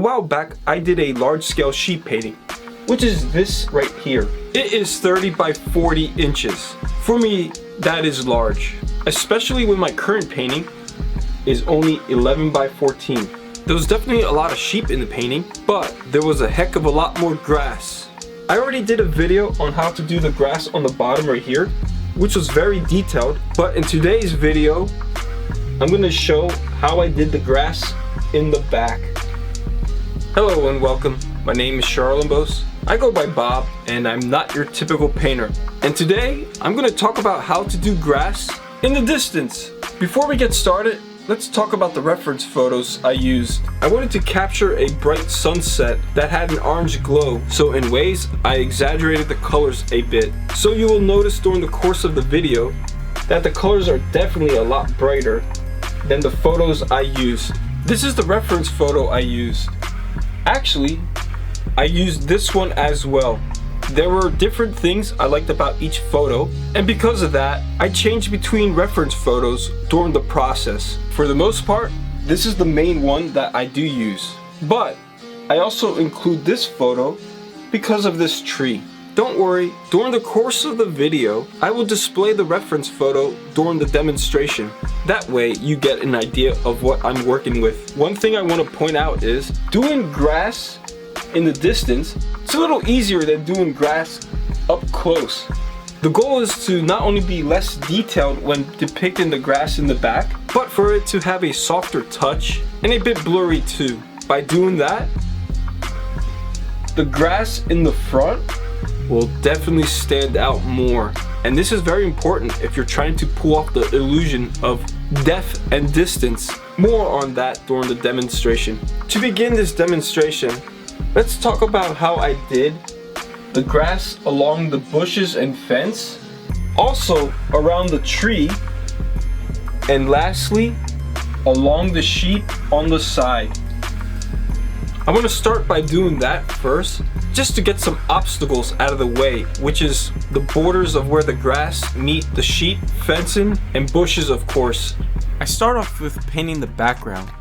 while back, I did a large scale sheep painting, which is this right here. It is 30 by 40 inches. For me, that is large, especially when my current painting is only 11 by 14. There was definitely a lot of sheep in the painting, but there was a heck of a lot more grass. I already did a video on how to do the grass on the bottom right here, which was very detailed, but in today's video, I'm going to show how I did the grass in the back. Hello and welcome. My name is Charlambos. I go by Bob, and I'm not your typical painter. And today, I'm going to talk about how to do grass in the distance. Before we get started, let's talk about the reference photos I used. I wanted to capture a bright sunset that had an orange glow, so in ways, I exaggerated the colors a bit. So you will notice during the course of the video that the colors are definitely a lot brighter than the photos I used. This is the reference photo I used. Actually, I used this one as well. There were different things I liked about each photo, and because of that, I changed between reference photos during the process. For the most part, this is the main one that I do use. But I also include this photo because of this tree. Don't worry, during the course of the video, I will display the reference photo during the demonstration. That way, you get an idea of what I'm working with. One thing I want to point out is, doing grass in the distance, it's a little easier than doing grass up close. The goal is to not only be less detailed when depicting the grass in the back, but for it to have a softer touch and a bit blurry too. By doing that, the grass in the front will definitely stand out more. And this is very important if you're trying to pull off the illusion of depth and distance. More on that during the demonstration. To begin this demonstration, let's talk about how I did the grass along the bushes and fence, also around the tree, and lastly, along the sheep on the side. I want to start by doing that first, just to get some obstacles out of the way, which is the borders of where the grass meet the sheep, fencing, and bushes, of course. I start off with painting the background,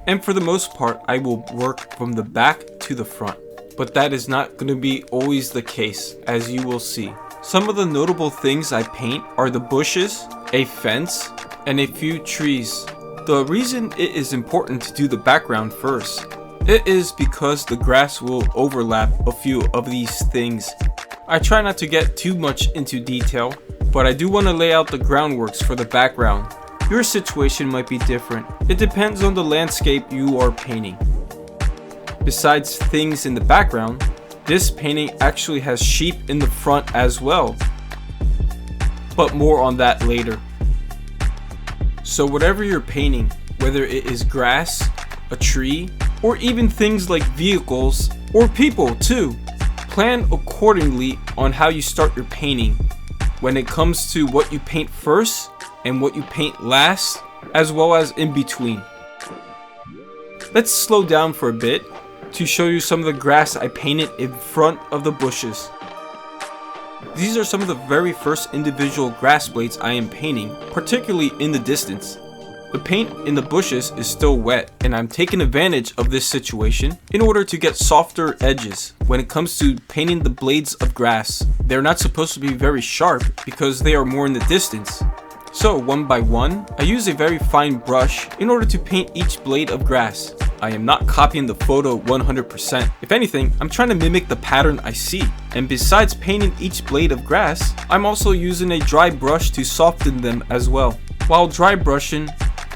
and for the most part, I will work from the back to the front. But that is not going to be always the case, as you will see. Some of the notable things I paint are the bushes, a fence, and a few trees. The reason it is important to do the background first, it is because the grass will overlap a few of these things. I try not to get too much into detail, but I do want to lay out the groundworks for the background. Your situation might be different. It depends on the landscape you are painting. Besides things in the background, this painting actually has sheep in the front as well. But more on that later. So whatever you're painting, whether it is grass, a tree, or even things like vehicles or people too, plan accordingly on how you start your painting when it comes to what you paint first and what you paint last, as well as in between. Let's slow down for a bit to show you some of the grass I painted in front of the bushes. These are some of the very first individual grass blades I am painting, particularly in the distance. The paint in the bushes is still wet, and I'm taking advantage of this situation in order to get softer edges. When it comes to painting the blades of grass, they're not supposed to be very sharp because they are more in the distance. So one by one, I use a very fine brush in order to paint each blade of grass. I am not copying the photo 100%. If anything, I'm trying to mimic the pattern I see. And besides painting each blade of grass, I'm also using a dry brush to soften them as well. While dry brushing,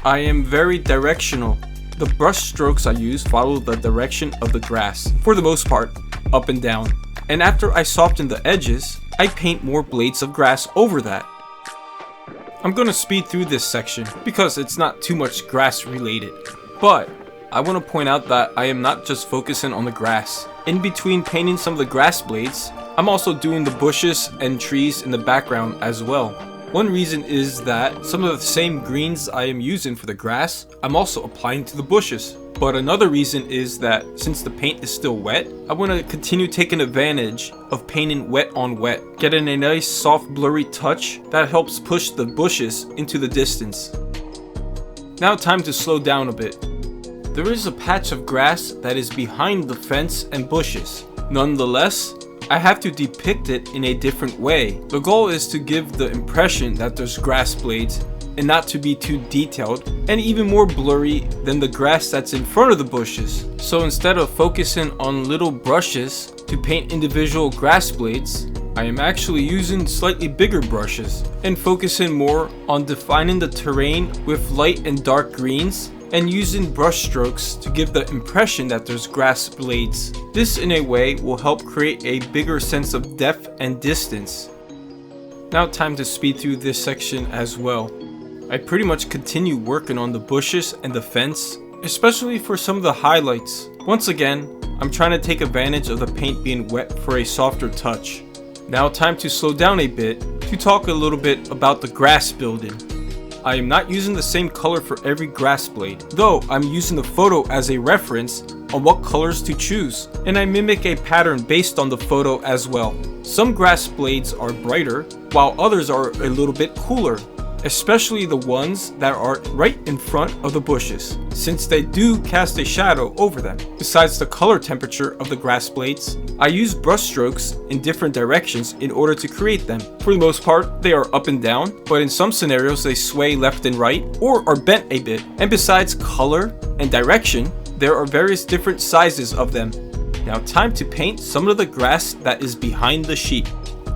I am very directional. The brush strokes I use follow the direction of the grass, for the most part, up and down. And after I soften the edges, I paint more blades of grass over that. I'm gonna speed through this section because it's not too much grass related. But I want to point out that I am not just focusing on the grass. In between painting some of the grass blades, I'm also doing the bushes and trees in the background as well. One reason is that some of the same greens I am using for the grass, I'm also applying to the bushes. But another reason is that since the paint is still wet, I want to continue taking advantage of painting wet on wet, getting a nice soft blurry touch that helps push the bushes into the distance. Now time to slow down a bit. There is a patch of grass that is behind the fence and bushes. Nonetheless, I have to depict it in a different way. The goal is to give the impression that there's grass blades and not to be too detailed and even more blurry than the grass that's in front of the bushes. So instead of focusing on little brushes to paint individual grass blades, I am actually using slightly bigger brushes and focusing more on defining the terrain with light and dark greens and using brush strokes to give the impression that there's grass blades. This in a way will help create a bigger sense of depth and distance. Now time to speed through this section as well. I pretty much continue working on the bushes and the fence, especially for some of the highlights. Once again, I'm trying to take advantage of the paint being wet for a softer touch. Now time to slow down a bit to talk a little bit about the grass building. I am not using the same color for every grass blade, though I'm using the photo as a reference on what colors to choose, and I mimic a pattern based on the photo as well. Some grass blades are brighter, while others are a little bit cooler, especially the ones that are right in front of the bushes, since they do cast a shadow over them. Besides the color temperature of the grass blades, I use brush strokes in different directions in order to create them. For the most part, they are up and down, but in some scenarios they sway left and right or are bent a bit. And besides color and direction, there are various different sizes of them. Now time to paint some of the grass that is behind the sheep.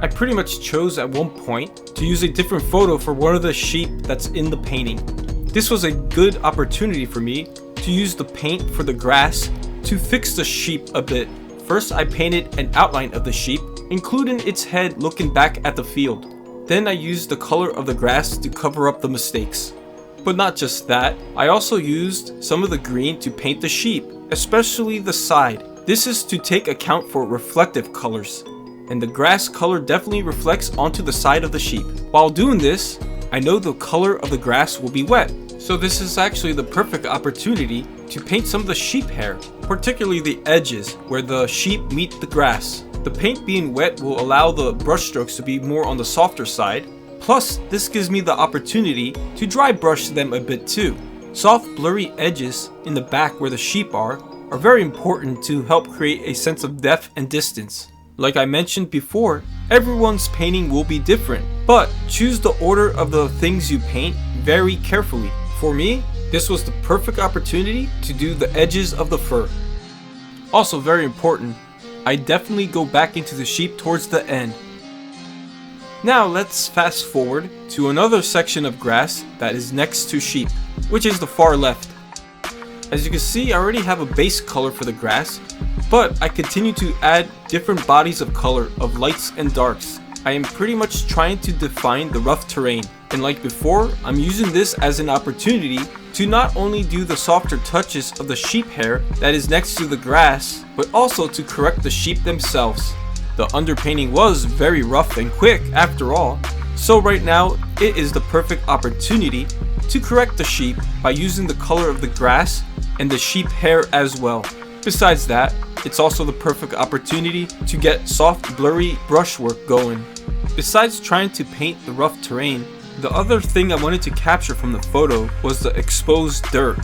I pretty much chose at one point to use a different photo for one of the sheep that's in the painting. This was a good opportunity for me to use the paint for the grass to fix the sheep a bit. First I painted an outline of the sheep, including its head looking back at the field. Then I used the color of the grass to cover up the mistakes. But not just that, I also used some of the green to paint the sheep, especially the side. This is to take account for reflective colors, and the grass color definitely reflects onto the side of the sheep. While doing this, I know the color of the grass will be wet, so this is actually the perfect opportunity to paint some of the sheep hair, particularly the edges where the sheep meet the grass. The paint being wet will allow the brush strokes to be more on the softer side, plus this gives me the opportunity to dry brush them a bit too. Soft blurry edges in the back where the sheep are very important to help create a sense of depth and distance. Like I mentioned before, everyone's painting will be different, but choose the order of the things you paint very carefully. For me, this was the perfect opportunity to do the edges of the fur. Also very important, I definitely go back into the sheep towards the end. Now let's fast forward to another section of grass that is next to sheep, which is the far left. As you can see, I already have a base color for the grass, but I continue to add different bodies of color of lights and darks. I am pretty much trying to define the rough terrain, and like before, I'm using this as an opportunity to not only do the softer touches of the sheep hair that is next to the grass, but also to correct the sheep themselves. The underpainting was very rough and quick after all, so right now it is the perfect opportunity to correct the sheep by using the color of the grass and the sheep hair as well. Besides that, it's also the perfect opportunity to get soft blurry brushwork going. Besides trying to paint the rough terrain, the other thing I wanted to capture from the photo was the exposed dirt.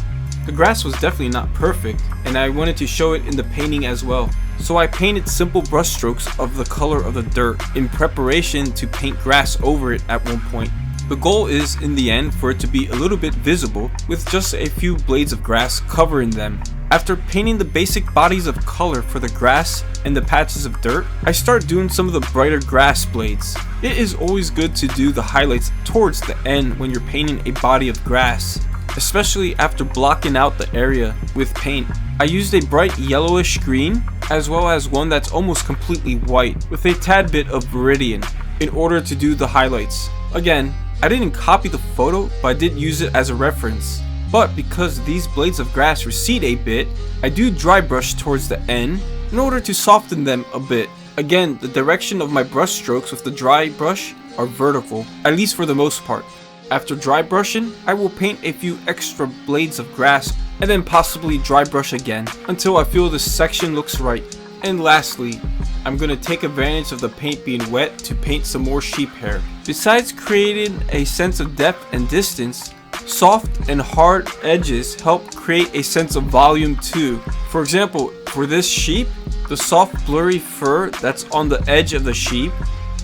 The grass was definitely not perfect, and I wanted to show it in the painting as well. So I painted simple brush strokes of the color of the dirt in preparation to paint grass over it at one point. The goal is, in the end, for it to be a little bit visible with just a few blades of grass covering them. After painting the basic bodies of color for the grass and the patches of dirt, I start doing some of the brighter grass blades. It is always good to do the highlights towards the end when you're painting a body of grass, especially after blocking out the area with paint. I used a bright yellowish green as well as one that's almost completely white with a tad bit of viridian in order to do the highlights. Again, I didn't copy the photo, but I did use it as a reference. But because these blades of grass recede a bit, I do dry brush towards the end in order to soften them a bit. Again, the direction of my brush strokes with the dry brush are vertical, at least for the most part. After dry brushing, I will paint a few extra blades of grass and then possibly dry brush again until I feel this section looks right. And lastly, I'm going to take advantage of the paint being wet to paint some more sheep hair. Besides creating a sense of depth and distance, Soft and hard edges help create a sense of volume too. For example, for this sheep, the soft blurry fur that's on the edge of the sheep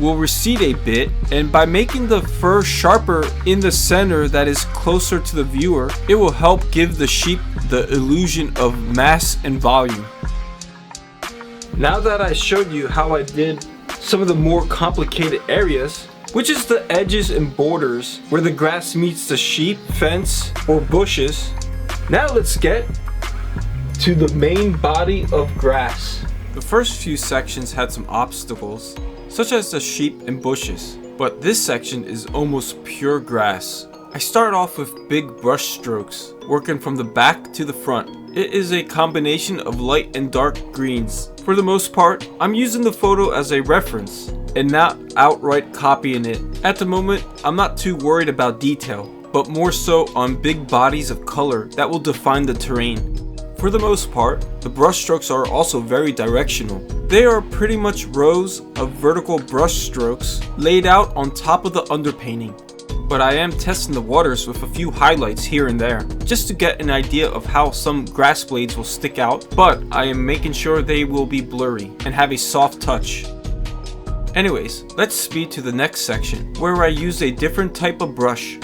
will recede a bit, and by making the fur sharper in the center that is closer to the viewer, it will help give the sheep the illusion of mass and volume. Now that I showed you how I did some of the more complicated areas, which is the edges and borders where the grass meets the sheep, fence, or bushes, now let's get to the main body of grass. The first few sections had some obstacles, such as the sheep and bushes, but this section is almost pure grass. I start off with big brush strokes, working from the back to the front. It is a combination of light and dark greens. For the most part, I'm using the photo as a reference and not outright copying it. At the moment, I'm not too worried about detail, but more so on big bodies of color that will define the terrain. For the most part, the brush strokes are also very directional. They are pretty much rows of vertical brush strokes laid out on top of the underpainting. But I am testing the waters with a few highlights here and there, just to get an idea of how some grass blades will stick out, but I am making sure they will be blurry and have a soft touch. Anyways, let's speed to the next section, where I use a different type of brush.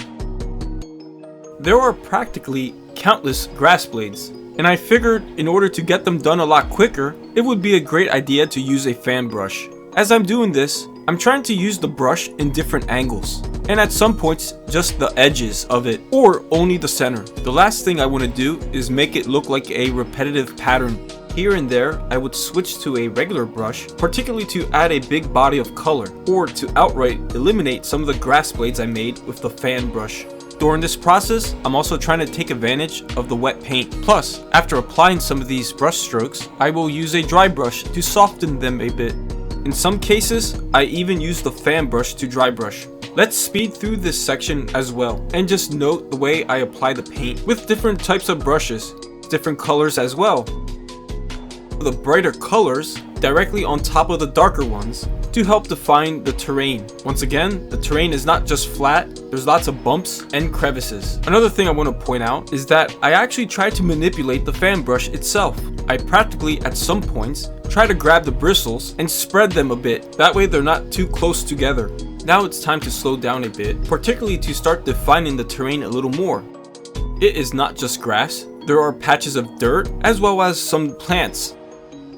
There are practically countless grass blades, and I figured in order to get them done a lot quicker, it would be a great idea to use a fan brush. As I'm doing this, I'm trying to use the brush in different angles, and at some points just the edges of it, or only the center. The last thing I want to do is make it look like a repetitive pattern. Here and there, I would switch to a regular brush, particularly to add a big body of color, or to outright eliminate some of the grass blades I made with the fan brush. During this process, I'm also trying to take advantage of the wet paint. Plus, after applying some of these brush strokes, I will use a dry brush to soften them a bit. In some cases, I even use the fan brush to dry brush. Let's speed through this section as well, and just note the way I apply the paint with different types of brushes, different colors as well. The brighter colors directly on top of the darker ones to help define the terrain. Once again, the terrain is not just flat, there's lots of bumps and crevices. Another thing I want to point out is that I actually try to manipulate the fan brush itself. I practically, at some points, try to grab the bristles and spread them a bit, that way they're not too close together. Now it's time to slow down a bit, particularly to start defining the terrain a little more. It is not just grass, there are patches of dirt as well as some plants.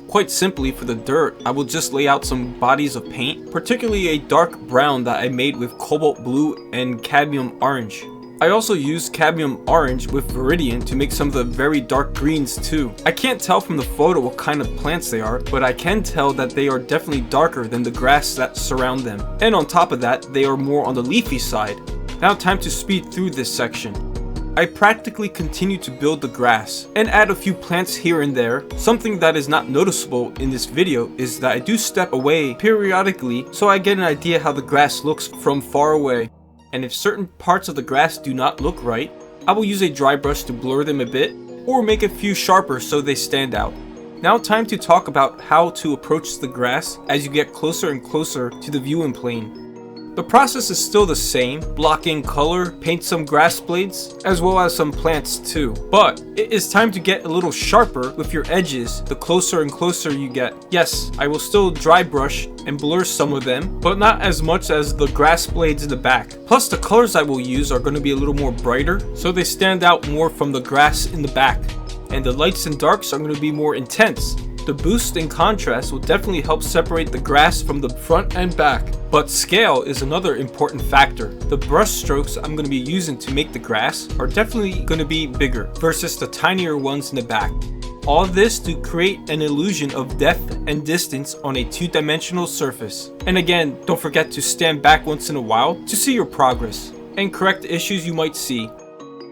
Quite simply, for the dirt, I will just lay out some bodies of paint, particularly a dark brown that I made with cobalt blue and cadmium orange. I also used cadmium orange with viridian to make some of the very dark greens too. I can't tell from the photo what kind of plants they are, but I can tell that they are definitely darker than the grass that surround them. And on top of that, they are more on the leafy side. Now time to speed through this section. I practically continue to build the grass and add a few plants here and there. Something that is not noticeable in this video is that I do step away periodically so I get an idea how the grass looks from far away. And if certain parts of the grass do not look right, I will use a dry brush to blur them a bit or make a few sharper so they stand out. Now time to talk about how to approach the grass as you get closer and closer to the viewing plane. The process is still the same, block in color, paint some grass blades, as well as some plants too. But it is time to get a little sharper with your edges the closer and closer you get. Yes, I will still dry brush and blur some of them, but not as much as the grass blades in the back. Plus the colors I will use are going to be a little more brighter, so they stand out more from the grass in the back. And the lights and darks are going to be more intense. The boost in contrast will definitely help separate the grass from the front and back. But scale is another important factor. The brush strokes I'm going to be using to make the grass are definitely going to be bigger versus the tinier ones in the back. All this to create an illusion of depth and distance on a two-dimensional surface. And again, don't forget to stand back once in a while to see your progress and correct issues you might see.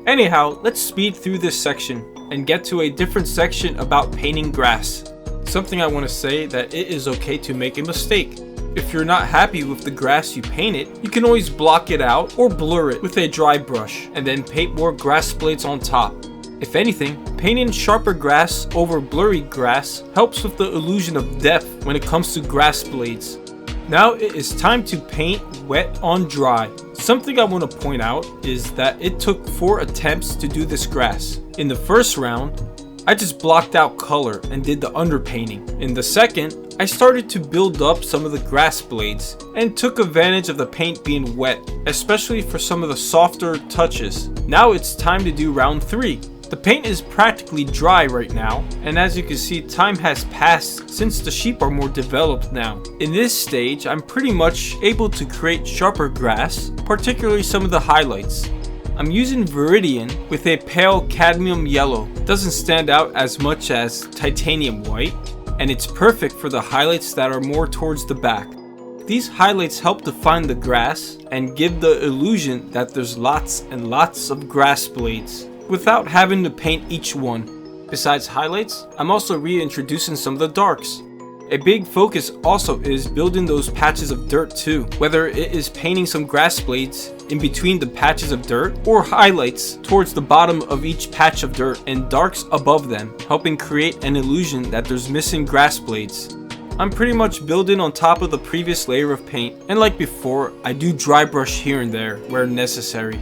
Anyhow, let's speed through this section and get to a different section about painting grass. Something I want to say that it is okay to make a mistake. If you're not happy with the grass you painted, you can always block it out or blur it with a dry brush and then paint more grass blades on top. If anything, painting sharper grass over blurry grass helps with the illusion of depth when it comes to grass blades. Now it is time to paint wet on dry. Something I want to point out is that it took 4 attempts to do this grass. In the first round, I just blocked out color and did the underpainting. In the second, I started to build up some of the grass blades and took advantage of the paint being wet, especially for some of the softer touches. Now it's time to do round 3. The paint is practically dry right now, and as you can see, time has passed since the sheep are more developed now. In this stage, I'm pretty much able to create sharper grass, particularly some of the highlights. I'm using viridian with a pale cadmium yellow. It doesn't stand out as much as titanium white, and it's perfect for the highlights that are more towards the back. These highlights help define the grass and give the illusion that there's lots and lots of grass blades, without having to paint each one. Besides highlights, I'm also reintroducing some of the darks. A big focus also is building those patches of dirt too, whether it is painting some grass blades in between the patches of dirt or highlights towards the bottom of each patch of dirt and darks above them, helping create an illusion that there's missing grass blades. I'm pretty much building on top of the previous layer of paint, and like before, I do dry brush here and there where necessary.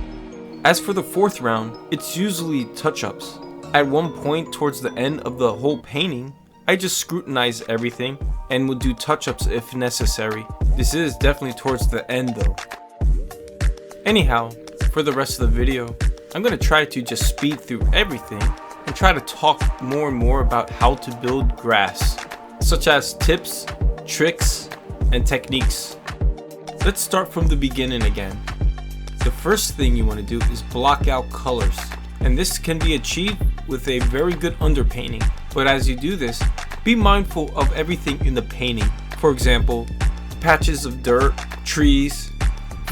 As for the 4th round, it's usually touch-ups. At one point towards the end of the whole painting, I just scrutinize everything and would do touch-ups if necessary. This is definitely towards the end though. Anyhow, for the rest of the video, I'm going to try to just speed through everything and try to talk more and more about how to build grass, such as tips, tricks, and techniques. Let's start from the beginning again. The first thing you want to do is block out colors, and this can be achieved with a very good underpainting. But as you do this, be mindful of everything in the painting. For example, patches of dirt, trees,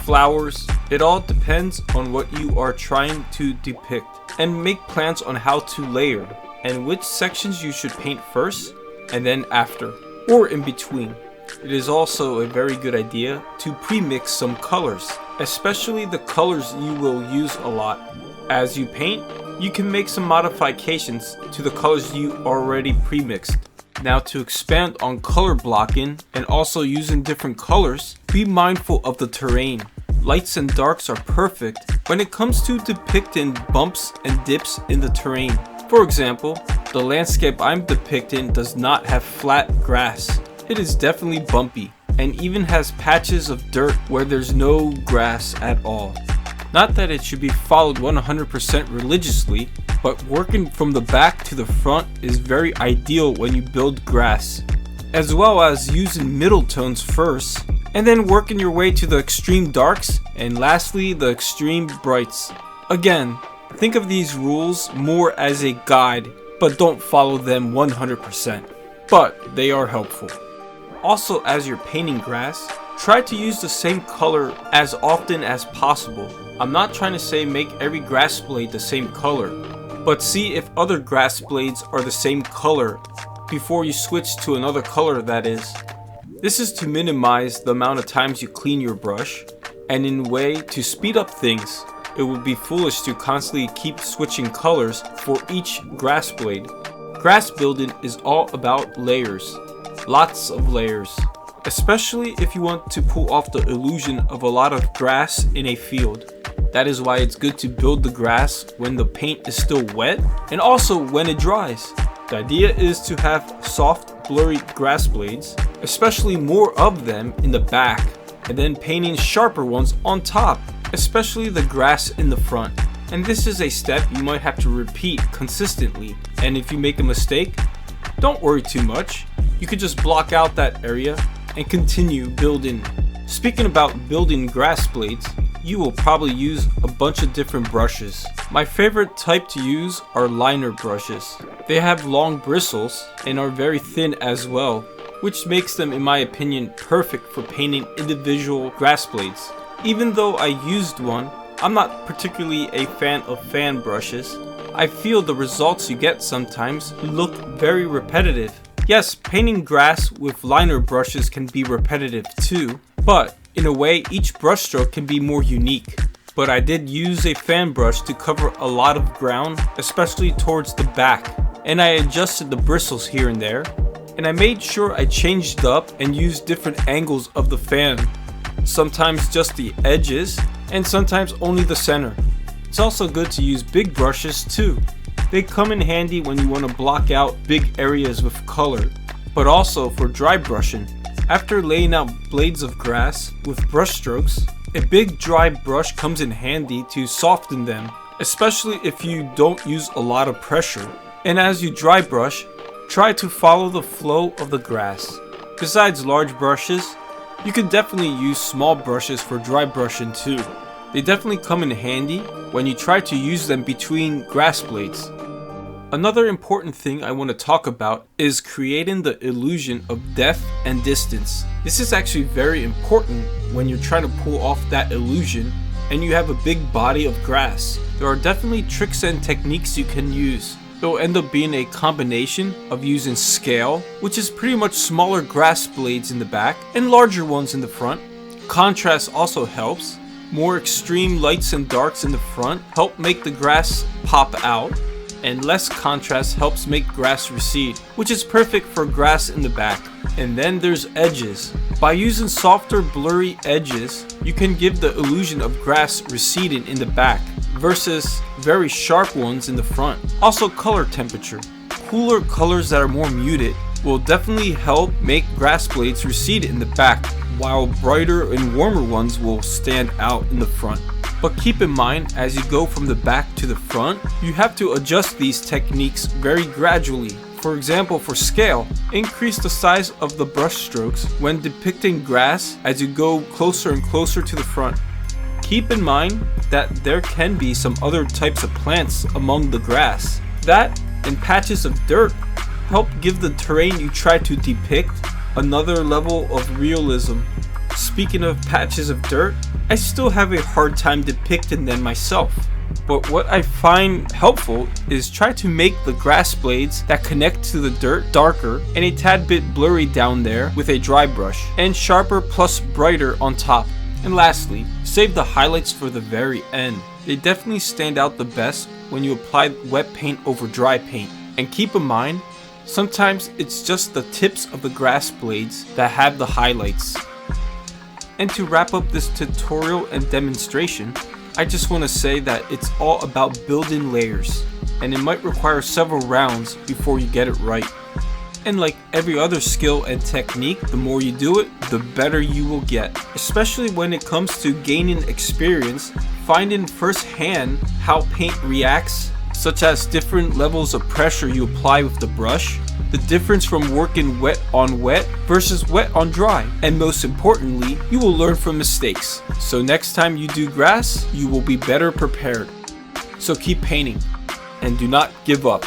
flowers. It all depends on what you are trying to depict, and make plans on how to layer and which sections you should paint first and then after, or in between. It is also a very good idea to pre-mix some colors, especially the colors you will use a lot. As you paint, you can make some modifications to the colors you already pre-mixed. Now, to expand on color blocking and also using different colors, be mindful of the terrain. Lights and darks are perfect when it comes to depicting bumps and dips in the terrain. For example, the landscape I'm depicting does not have flat grass. It is definitely bumpy, and even has patches of dirt where there's no grass at all. Not that it should be followed 100% religiously, but working from the back to the front is very ideal when you build grass, as well as using middle tones first, and then working your way to the extreme darks, and lastly the extreme brights. Again, think of these rules more as a guide, but don't follow them 100%, but they are helpful. Also, as you're painting grass, try to use the same color as often as possible. I'm not trying to say make every grass blade the same color, but see if other grass blades are the same color before you switch to another color, that is. This is to minimize the amount of times you clean your brush, and in a way to speed up things. It would be foolish to constantly keep switching colors for each grass blade. Grass building is all about layers. Lots of layers, especially if you want to pull off the illusion of a lot of grass in a field. That is why it's good to build the grass when the paint is still wet and also when it dries. The idea is to have soft, blurry grass blades, especially more of them in the back, and then painting sharper ones on top, especially the grass in the front. And this is a step you might have to repeat consistently, and if you make a mistake, don't worry too much. You could just block out that area and continue building. Speaking about building grass blades, you will probably use a bunch of different brushes. My favorite type to use are liner brushes. They have long bristles and are very thin as well, which makes them, in my opinion, perfect for painting individual grass blades. Even though I used one, I'm not particularly a fan of fan brushes. I feel the results you get sometimes look very repetitive. Yes, painting grass with liner brushes can be repetitive too, but in a way each brushstroke can be more unique. But I did use a fan brush to cover a lot of ground, especially towards the back, and I adjusted the bristles here and there, and I made sure I changed up and used different angles of the fan. Sometimes just the edges, and sometimes only the center. It's also good to use big brushes too. They come in handy when you want to block out big areas with color, but also for dry brushing. After laying out blades of grass with brush strokes, a big dry brush comes in handy to soften them, especially if you don't use a lot of pressure. And as you dry brush, try to follow the flow of the grass. Besides large brushes, you can definitely use small brushes for dry brushing too. They definitely come in handy when you try to use them between grass blades. Another important thing I want to talk about is creating the illusion of depth and distance. This is actually very important when you're trying to pull off that illusion and you have a big body of grass. There are definitely tricks and techniques you can use. It will end up being a combination of using scale, which is pretty much smaller grass blades in the back and larger ones in the front. Contrast also helps. More extreme lights and darks in the front help make the grass pop out, and less contrast helps make grass recede, which is perfect for grass in the back. And then there's edges. By using softer blurry edges, you can give the illusion of grass receding in the back versus very sharp ones in the front. Also color temperature. Cooler colors that are more muted will definitely help make grass blades recede in the back, while brighter and warmer ones will stand out in the front. But keep in mind, as you go from the back to the front, you have to adjust these techniques very gradually. For example, for scale, increase the size of the brush strokes when depicting grass as you go closer and closer to the front. Keep in mind that there can be some other types of plants among the grass. That and patches of dirt help give the terrain you try to depict another level of realism. Speaking of patches of dirt, I still have a hard time depicting them myself. But what I find helpful is try to make the grass blades that connect to the dirt darker and a tad bit blurry down there with a dry brush, and sharper plus brighter on top. And lastly, save the highlights for the very end. They definitely stand out the best when you apply wet paint over dry paint. And keep in mind, sometimes it's just the tips of the grass blades that have the highlights. And to wrap up this tutorial and demonstration, I just want to say that it's all about building layers, and it might require several rounds before you get it right. And like every other skill and technique, the more you do it, the better you will get. Especially when it comes to gaining experience, finding firsthand how paint reacts, such as different levels of pressure you apply with the brush, the difference from working wet on wet versus wet on dry, and most importantly, you will learn from mistakes. So next time you do grass, you will be better prepared. So keep painting, and do not give up.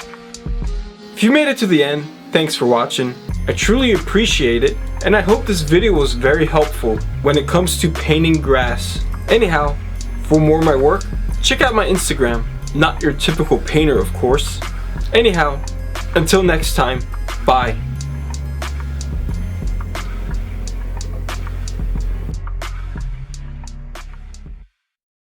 If you made it to the end, thanks for watching. I truly appreciate it, and I hope this video was very helpful when it comes to painting grass. Anyhow, for more of my work, check out my Instagram. Not your typical painter, of course. Anyhow, until next time, bye.